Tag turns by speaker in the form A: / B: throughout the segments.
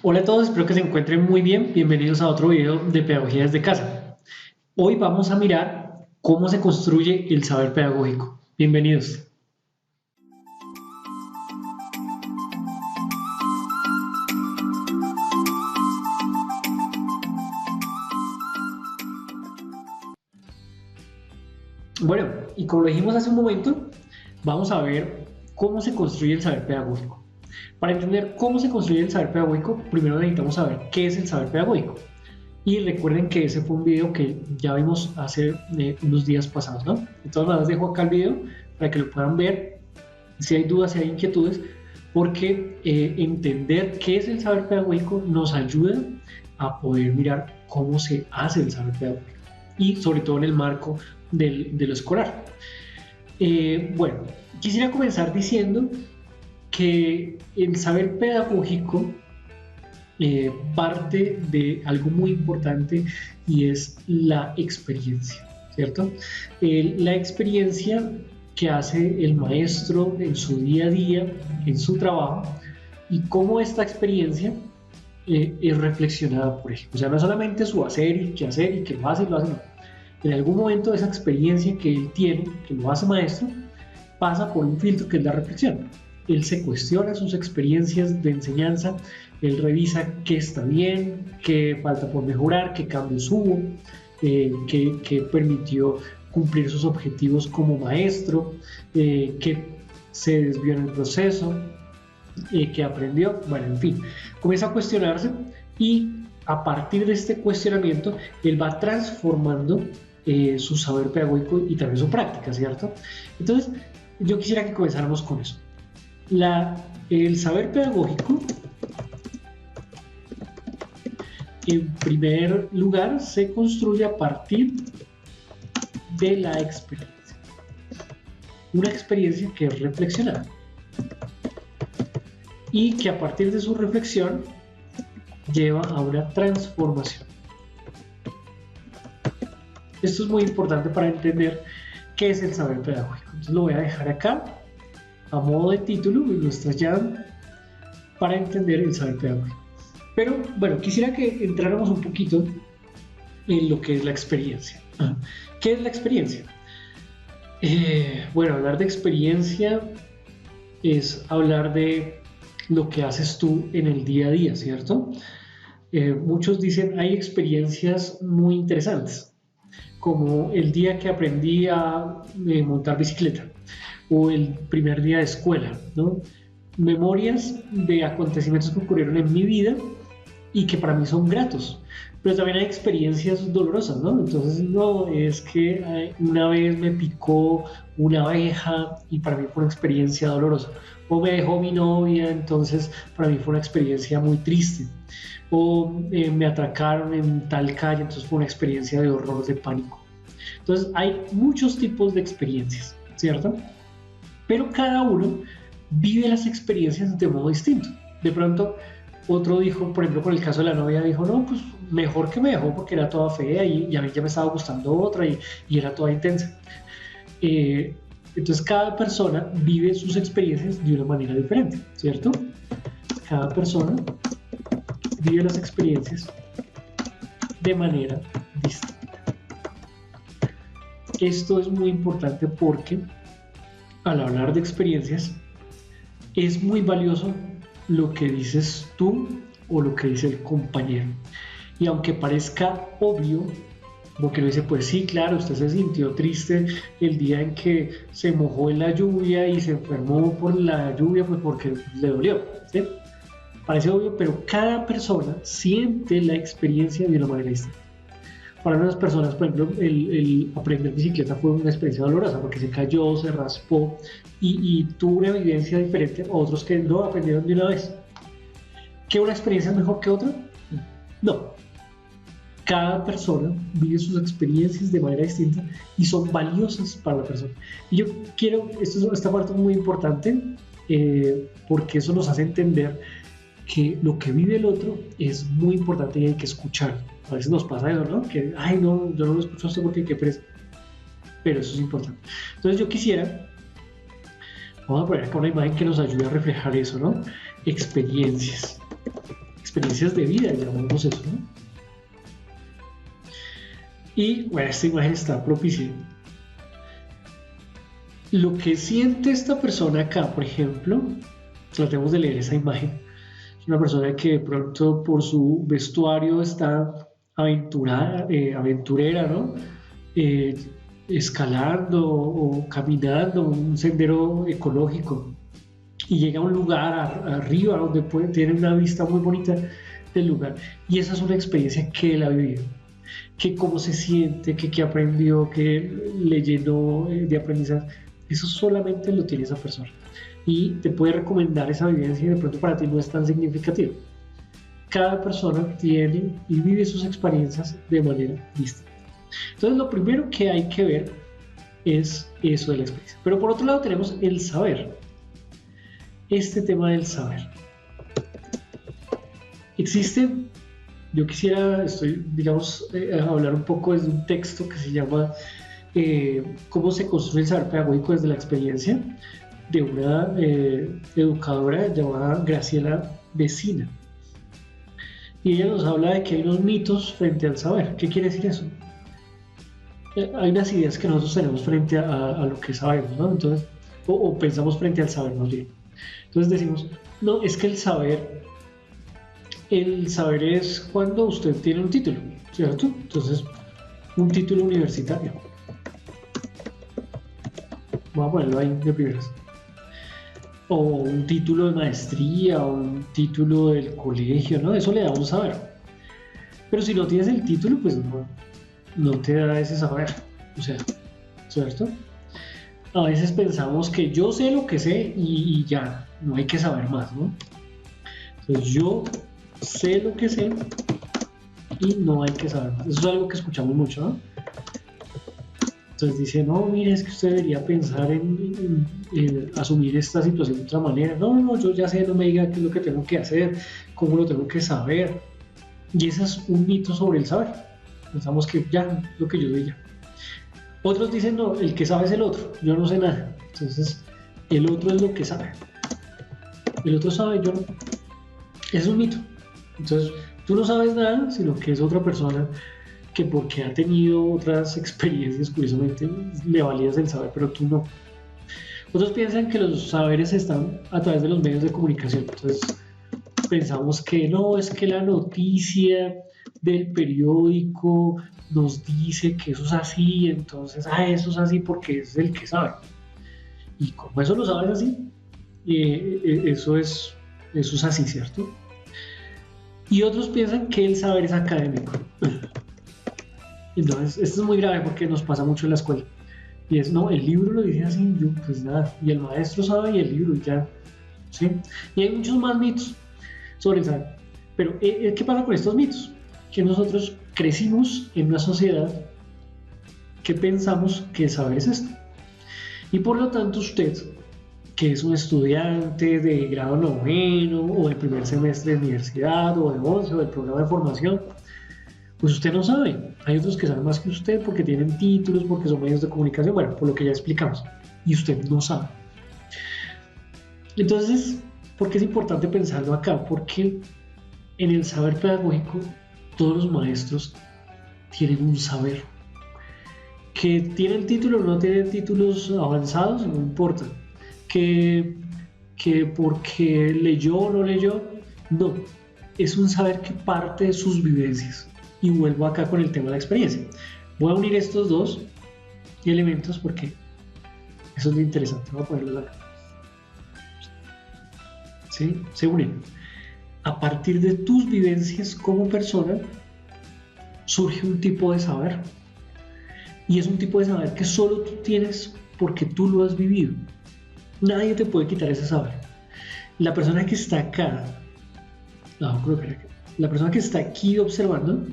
A: Hola a todos, espero que se encuentren muy bien. Bienvenidos a otro video de Pedagogía desde casa. Hoy vamos a mirar cómo se construye el saber pedagógico. Bienvenidos. Bueno, y como lo dijimos hace un momento, vamos a ver cómo se construye el saber pedagógico. Para entender cómo se construye el saber pedagógico, primero necesitamos saber qué es el saber pedagógico. Y recuerden que ese fue un video que ya vimos hace unos días pasados, ¿no? De todas maneras dejo acá el video para que lo puedan ver, si hay dudas, si hay inquietudes, porque entender qué es el saber pedagógico nos ayuda a poder mirar cómo se hace el saber pedagógico y sobre todo en el marco de lo escolar. Bueno, quisiera comenzar diciendo que el saber pedagógico parte de algo muy importante y es la experiencia, ¿cierto? La experiencia que hace el maestro en su día a día, en su trabajo, y cómo esta experiencia es reflexionada por él. O sea, no solamente su hacer y qué hacer y que lo hace y lo hace, no. En algún momento esa experiencia que él tiene, que lo hace maestro, pasa por un filtro que es la reflexión. Él se cuestiona sus experiencias de enseñanza, él revisa qué está bien, qué falta por mejorar, qué cambios hubo, qué permitió cumplir sus objetivos como maestro, qué se desvió en el proceso, qué aprendió, bueno, en fin, comienza a cuestionarse y a partir de este cuestionamiento él va transformando su saber pedagógico y también su práctica, ¿cierto? Entonces, yo quisiera que comenzáramos con eso. El saber pedagógico, en primer lugar, se construye a partir de la experiencia. Una experiencia que es reflexionada y que a partir de su reflexión lleva a una transformación. Esto es muy importante para entender qué es el saber pedagógico. Entonces lo voy a dejar acá a modo de título, nuestra llave para entender el saber pedagógico. Pero bueno, quisiera que entráramos un poquito en lo que es la experiencia. ¿Qué es la experiencia? Bueno, hablar de experiencia es hablar de lo que haces tú en el día a día, ¿cierto? Muchos dicen hay experiencias muy interesantes, como el día que aprendí a montar bicicleta o el primer día de escuela, ¿no? Memorias de acontecimientos que ocurrieron en mi vida y que para mí son gratos, pero también hay experiencias dolorosas, ¿no? Entonces, no, es que una vez me picó una abeja y para mí fue una experiencia dolorosa, o me dejó mi novia, entonces para mí fue una experiencia muy triste, o me atracaron en tal calle, entonces fue una experiencia de horror, de pánico. Entonces, hay muchos tipos de experiencias, ¿cierto? Pero cada uno vive las experiencias de modo distinto. De pronto, otro dijo, por ejemplo, con el caso de la novia, dijo, no, pues mejor que me dejó porque era toda fea y a mí ya me estaba gustando otra y era toda intensa. Entonces, cada persona vive sus experiencias de una manera diferente, ¿cierto? Cada persona vive las experiencias de manera distinta. Esto es muy importante porque al hablar de experiencias es muy valioso lo que dices tú o lo que dice el compañero. Y aunque parezca obvio, porque uno dice, pues sí, claro, usted se sintió triste el día en que se mojó en la lluvia y se enfermó por la lluvia, pues porque le dolió, ¿sí? Parece obvio, pero cada persona siente la experiencia de una manera distinta. Para unas personas, por ejemplo, el aprender bicicleta fue una experiencia dolorosa porque se cayó, se raspó y tuvo una evidencia diferente a otros que no aprendieron de una vez. ¿Que una experiencia es mejor que otra? No. Cada persona vive sus experiencias de manera distinta y son valiosas para la persona. Y yo quiero, esta parte es muy importante porque eso nos hace entender que lo que vive el otro es muy importante y hay que escuchar. A veces nos pasa eso, ¿no? Que, ay, no, yo no lo escucho a usted porque qué presa. Pero eso es importante. Entonces yo quisiera, vamos a poner acá una imagen que nos ayude a reflejar eso, ¿no? Experiencias. experiencias de vida, llamamos eso, ¿no? Y bueno, esta imagen está propicia. Lo que siente esta persona acá, por ejemplo, tratemos de leer esa imagen. Es una persona que de pronto por su vestuario está aventurera, ¿no? Eh, Escalando o caminando un sendero ecológico y llega a un lugar arriba donde tiene una vista muy bonita del lugar. Y esa es una experiencia que él ha vivido, que cómo se siente, que aprendió, que le llenó de aprendizaje. Eso solamente lo tiene esa persona. Y te puede recomendar esa vivencia y de pronto para ti no es tan significativo. Cada persona tiene y vive sus experiencias de manera distinta. Entonces lo primero que hay que ver es eso de la experiencia. Pero por otro lado tenemos el saber. Este tema del saber. Existen, yo quisiera, digamos, hablar un poco desde un texto que se llama Cómo se construye el saber pedagógico desde la experiencia, de una educadora llamada Graciela Vecina. Y ella nos habla de que hay unos mitos frente al saber. ¿Qué quiere decir eso? Hay unas ideas que nosotros tenemos frente a lo que sabemos, ¿no? Entonces, o pensamos frente al saber, más bien. Entonces decimos, no, es que el saber es cuando usted tiene un título, ¿cierto? Entonces, un título universitario. Vamos a ponerlo ahí de primeras. O un título de maestría, o un título del colegio, ¿no? Eso le da un saber. Pero si no tienes el título, pues no te da ese saber. O sea, ¿cierto? A veces pensamos que yo sé lo que sé y ya, no hay que saber más, ¿no? Entonces yo sé lo que sé y no hay que saber más. Eso es algo que escuchamos mucho, ¿no? Entonces dice, no, mire, es que usted debería pensar en asumir esta situación de otra manera. No, yo ya sé, no me diga qué es lo que tengo que hacer, cómo lo tengo que saber. Y ese es un mito sobre el saber. Pensamos que ya, lo que yo diga. Otros dicen, no, el que sabe es el otro, yo no sé nada. Entonces, el otro es lo que sabe. El otro sabe, yo no. Es un mito. Entonces, tú no sabes nada, sino que es otra persona que porque ha tenido otras experiencias, curiosamente, le validas el saber, pero tú no. Otros piensan que los saberes están a través de los medios de comunicación. Entonces, pensamos que no, es que la noticia del periódico nos dice que eso es así, entonces, eso es así porque es el que sabe. Y como eso lo sabes así, eso es así, ¿cierto? Y otros piensan que el saber es académico. Entonces, esto es muy grave porque nos pasa mucho en la escuela. Y es, no, el libro lo dice así, yo, pues nada, y el maestro sabe y el libro y ya, ¿sí? Y hay muchos más mitos sobre el saber. Pero, ¿qué pasa con estos mitos? Que nosotros crecimos en una sociedad que pensamos que el saber es esto. Y por lo tanto usted, que es un estudiante de grado noveno o del primer semestre de universidad o de 11 o del programa de formación, pues usted no sabe. Hay otros que saben más que usted porque tienen títulos, porque son medios de comunicación, bueno, por lo que ya explicamos. Y usted no sabe. Entonces, ¿por qué es importante pensarlo acá? Porque en el saber pedagógico todos los maestros tienen un saber. Que tienen títulos o no tienen títulos avanzados, no importa. Que porque leyó o no leyó, no. Es un saber que parte de sus vivencias. Y vuelvo acá con el tema de la experiencia. Voy a unir estos dos elementos porque eso es lo interesante. Voy a ponerlos acá. ¿Sí? Se unen. A partir de tus vivencias como persona, surge un tipo de saber. Y es un tipo de saber que solo tú tienes porque tú lo has vivido. Nadie te puede quitar ese saber. La persona que está acá, la persona que está aquí observando,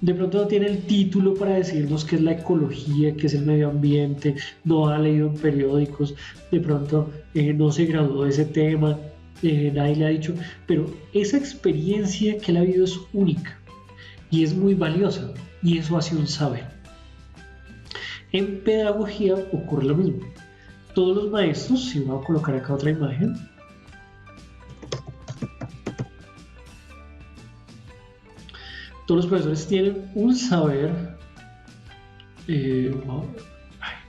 A: de pronto no tiene el título para decirnos qué es la ecología, qué es el medio ambiente, no ha leído en periódicos, de pronto no se graduó de ese tema, nadie le ha dicho, pero esa experiencia que él ha vivido es única y es muy valiosa y eso hace un saber. En pedagogía ocurre lo mismo. Todos los maestros, si voy a colocar acá otra imagen, Todos los profesores tienen un saber,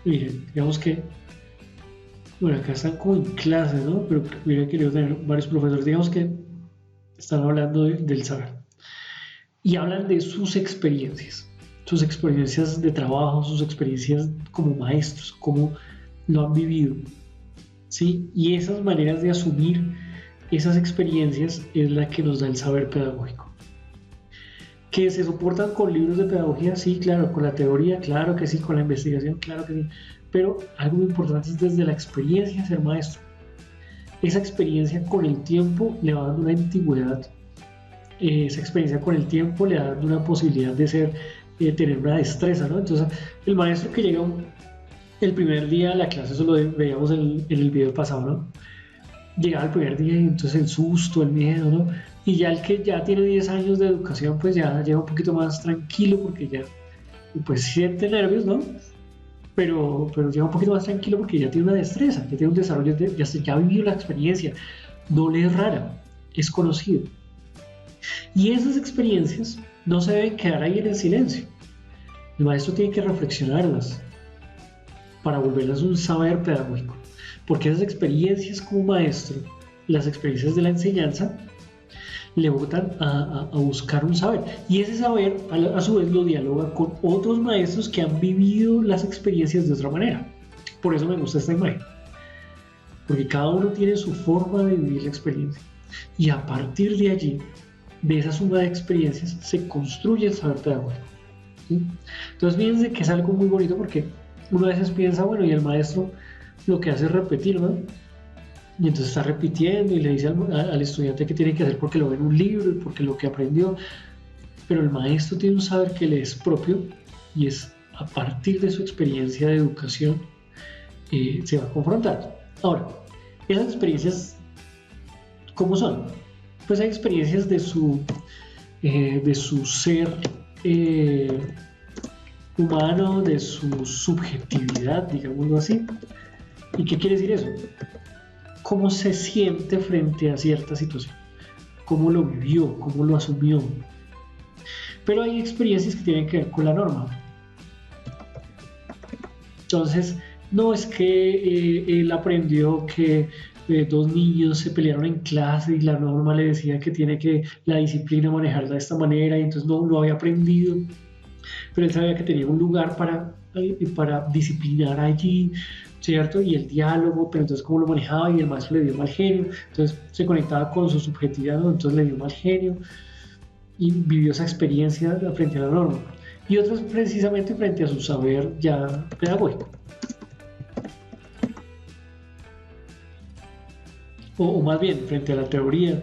A: miren, digamos que, bueno, acá están como en clase, ¿no? Pero hubiera querido tener varios profesores, digamos que están hablando del saber y hablan de sus experiencias de trabajo, sus experiencias como maestros, cómo lo han vivido, ¿sí? Y esas maneras de asumir esas experiencias es la que nos da el saber pedagógico. ¿Que se soportan con libros de pedagogía? Sí, claro, con la teoría, claro que sí, con la investigación, claro que sí, pero algo muy importante es desde la experiencia ser maestro. Esa experiencia con el tiempo le va dando una antigüedad, esa experiencia con el tiempo le da una posibilidad de tener una destreza, ¿no? Entonces, el maestro que llega el primer día a la clase, eso lo veíamos en el video pasado, ¿no? Llegaba el primer día y entonces el susto, el miedo, ¿no? Y ya el que ya tiene 10 años de educación, pues ya llega un poquito más tranquilo porque ya, pues siente nervios, ¿no? Pero llega un poquito más tranquilo porque ya tiene una destreza, ya tiene un desarrollo, ya ha vivido la experiencia, no le es rara, es conocido. Y esas experiencias no se deben quedar ahí en el silencio. El maestro tiene que reflexionarlas para volverlas un saber pedagógico. Porque esas experiencias como maestro, las experiencias de la enseñanza, le botan a buscar un saber. Y ese saber, a su vez, lo dialoga con otros maestros que han vivido las experiencias de otra manera. Por eso me gusta esta imagen. Porque cada uno tiene su forma de vivir la experiencia. Y a partir de allí, de esa suma de experiencias, se construye el saber pedagógico. ¿Sí? Entonces, fíjense que es algo muy bonito porque uno a veces piensa, bueno, y el maestro lo que hace es repetir, ¿no? Y entonces está repitiendo y le dice al estudiante qué tiene que hacer porque lo ve en un libro y porque lo que aprendió. Pero el maestro tiene un saber que le es propio y es a partir de su experiencia de educación se va a confrontar. Ahora, esas experiencias, ¿cómo son? Pues hay experiencias de su ser humano, de su subjetividad, digámoslo así. ¿Y qué quiere decir eso? Cómo se siente frente a cierta situación, cómo lo vivió, cómo lo asumió. Pero hay experiencias que tienen que ver con la norma. Entonces, no es que él aprendió que dos niños se pelearon en clase y la norma le decía que tiene que la disciplina manejarla de esta manera y entonces no lo había aprendido, pero él sabía que tenía un lugar para disciplinar allí, ¿cierto? Y el diálogo, pero entonces cómo lo manejaba y el maestro le dio mal genio, entonces se conectaba con su subjetividad, ¿no? Entonces le dio mal genio y vivió esa experiencia frente a la norma. Y otras precisamente frente a su saber ya pedagógico. O más bien frente a la teoría.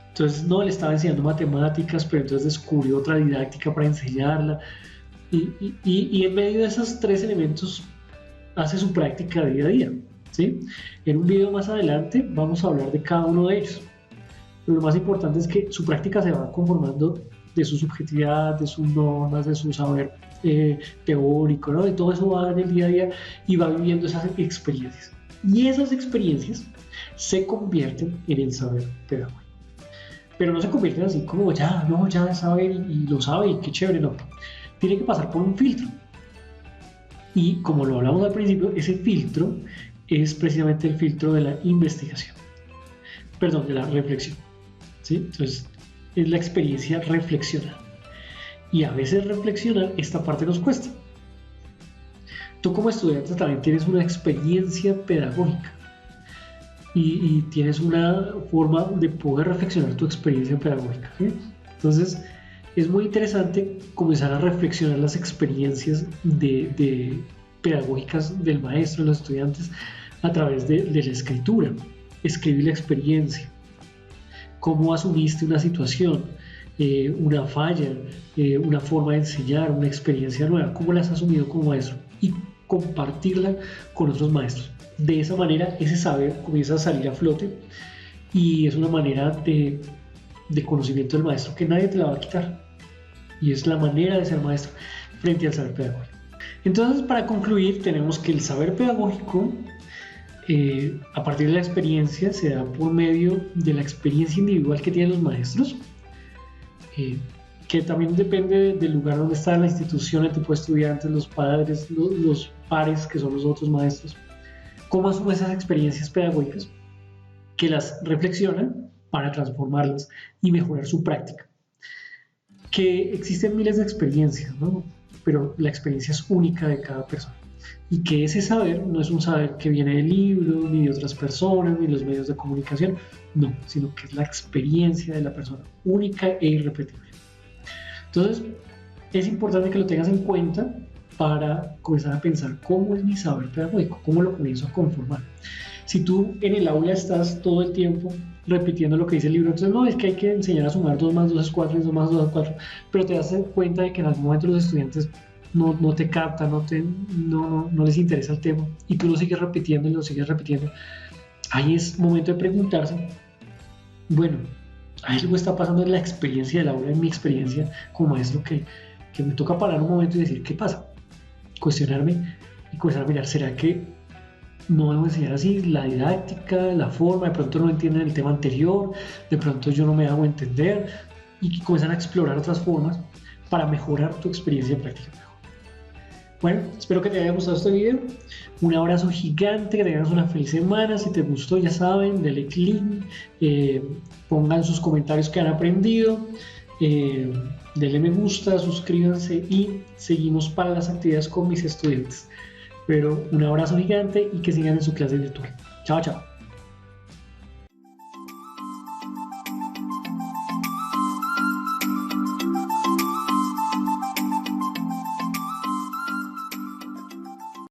A: Entonces no le estaba enseñando matemáticas, pero entonces descubrió otra didáctica para enseñarla. Y en medio de esos tres elementos hace su práctica día a día, ¿sí? En un video más adelante vamos a hablar de cada uno de ellos. Pero lo más importante es que su práctica se va conformando de su subjetividad, de sus normas, de su saber teórico, ¿no? De todo eso va en el día a día y va viviendo esas experiencias. Y esas experiencias se convierten en el saber pedagógico. Pero no se convierten así como ya sabe y lo sabe y qué chévere, no. Tiene que pasar por un filtro. Y como lo hablamos al principio, ese filtro es precisamente el filtro de la investigación. Perdón, de la reflexión. ¿Sí? Entonces, es la experiencia reflexionar. Y a veces reflexionar, esta parte nos cuesta. Tú como estudiante también tienes una experiencia pedagógica. Y tienes una forma de poder reflexionar tu experiencia pedagógica. ¿Sí? Entonces, es muy interesante comenzar a reflexionar las experiencias pedagógicas del maestro, de los estudiantes, a través de la escritura. Escribir la experiencia. Cómo asumiste una situación, una falla, una forma de enseñar, una experiencia nueva. Cómo la has asumido como maestro y compartirla con otros maestros. De esa manera ese saber comienza a salir a flote y es una manera de conocimiento del maestro que nadie te la va a quitar y es la manera de ser maestro frente al saber pedagógico. Entonces, para concluir, tenemos que el saber pedagógico a partir de la experiencia se da por medio de la experiencia individual que tienen los maestros, que también depende del lugar donde está la institución, el tipo de estudiantes, los padres, los pares, que son los otros maestros, cómo asumen esas experiencias pedagógicas, que las reflexionan para transformarlas y mejorar su práctica. Que existen miles de experiencias, ¿no? Pero la experiencia es única de cada persona. Y que ese saber no es un saber que viene del libro, ni de otras personas, ni de los medios de comunicación, no, sino que es la experiencia de la persona, única e irrepetible. Entonces, es importante que lo tengas en cuenta para comenzar a pensar cómo es mi saber pedagógico, cómo lo comienzo a conformar. Si tú en el aula estás todo el tiempo repitiendo lo que dice el libro, entonces no, es que hay que enseñar a sumar 2 más 2 es 4 y 2 más 2 es 4, pero te das cuenta de que en algún momento los estudiantes no te captan, no les interesa el tema y tú lo sigues repitiendo y lo sigues repitiendo. Ahí es momento de preguntarse, bueno, algo está pasando en la experiencia del aula, en mi experiencia como maestro, que me toca parar un momento y decir, ¿qué pasa? Cuestionarme y comenzar a mirar, ¿será que no debo enseñar así? La didáctica, la forma, de pronto no entienden el tema anterior, de pronto yo no me hago entender, y comenzar a explorar otras formas para mejorar tu experiencia práctica. Bueno, espero que te haya gustado este video. Un abrazo gigante, que tengas una feliz semana. Si te gustó, ya saben, denle click, pongan sus comentarios que han aprendido, denle me gusta, suscríbanse y seguimos para las actividades con mis estudiantes. Pero un abrazo gigante y que sigan en su clase virtual. Chao, chao.